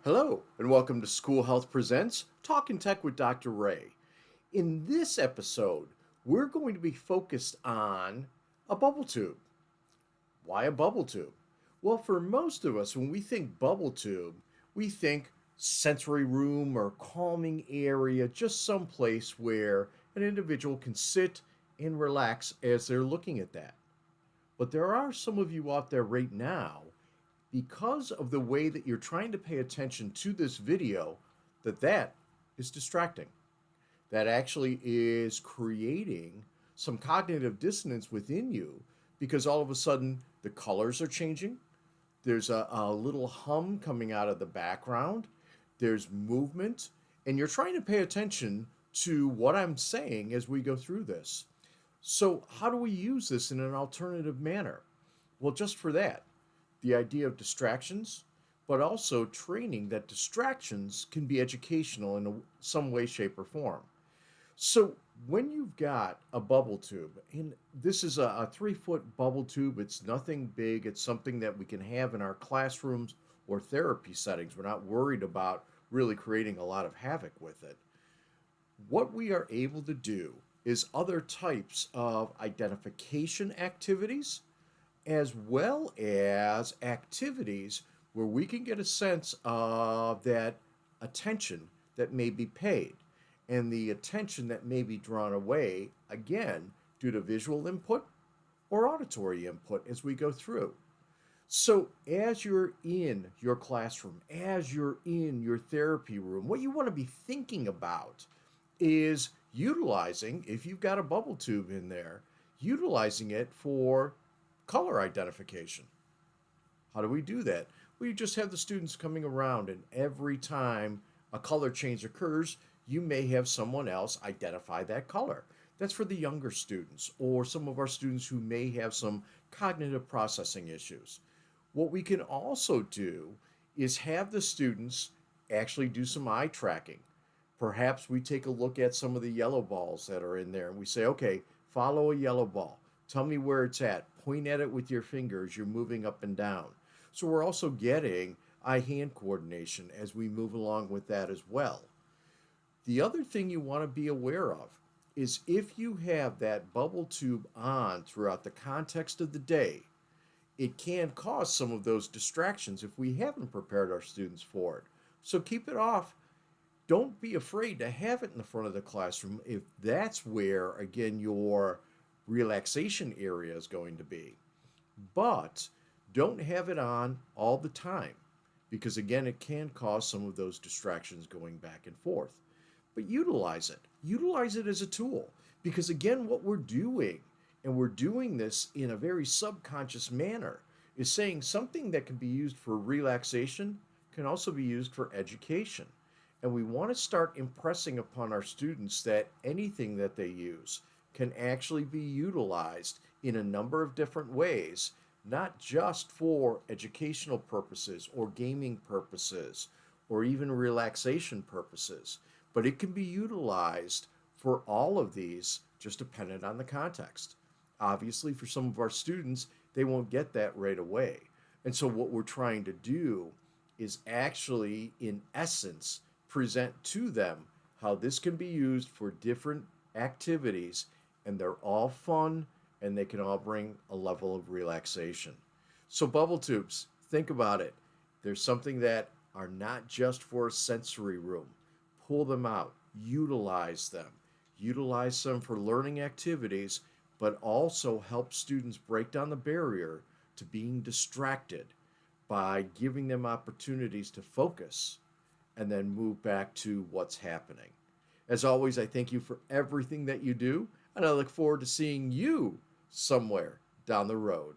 Hello, and welcome to School Health Presents Talkin Tech with Dr. Ray. In this episode, we're going to be focused on a bubble tube. Why a bubble tube? Well, for most of us, when we think bubble tube, we think sensory room or calming area, just some place where an individual can sit and relax as they're looking at that. But there are some of you out there right now, because of the way that you're trying to pay attention to this video, that is distracting. That actually is creating some cognitive dissonance within you because all of a sudden the colors are changing. There's a little hum coming out of the background. There's movement, and you're trying to pay attention to what I'm saying as we go through this. So, how do we use this in an alternative manner? Well, just for that, the idea of distractions, but also training that distractions can be educational in some way, shape, or form. So when you've got a bubble tube, and this is a 3 foot bubble tube, it's nothing big, it's something that we can have in our classrooms or therapy settings. We're not worried about really creating a lot of havoc with it. What we are able to do is other types of identification activities as well as activities where we can get a sense of that attention that may be paid and the attention that may be drawn away, again, due to visual input or auditory input as we go through. So, as you're in your classroom, as you're in your therapy room, what you want to be thinking about is utilizing, if you've got a bubble tube in there, utilizing it for color identification. How do we do that? Well, you just have the students coming around, and every time a color change occurs, you may have someone else identify that color. That's for the younger students or some of our students who may have some cognitive processing issues. What we can also do is have the students actually do some eye tracking. Perhaps we take a look at some of the yellow balls that are in there and we say, okay, follow a yellow ball. Tell me where it's at. Point at it with your fingers. You're moving up and down. So we're also getting eye-hand coordination as we move along with that as well. The other thing you want to be aware of is if you have that bubble tube on throughout the context of the day, it can cause some of those distractions if we haven't prepared our students for it. So keep it off. Don't be afraid to have it in the front of the classroom if that's where, again, your relaxation area is going to be. But don't have it on all the time because, again, it can cause some of those distractions going back and forth. But utilize it. Utilize it as a tool because, again, what we're doing, and we're doing this in a very subconscious manner, is saying something that can be used for relaxation can also be used for education. And we want to start impressing upon our students that anything that they use can actually be utilized in a number of different ways, not just for educational purposes or gaming purposes or even relaxation purposes, but it can be utilized for all of these, just dependent on the context. Obviously, for some of our students, they won't get that right away. And so, what we're trying to do is actually, in essence, present to them how this can be used for different activities, and they're all fun and they can all bring a level of relaxation. So, bubble tubes, think about it. There's something that are not just for a sensory room. Pull them out, utilize them for learning activities, but also help students break down the barrier to being distracted by giving them opportunities to focus and then move back to what's happening. As always, I thank you for everything that you do, and I look forward to seeing you somewhere down the road.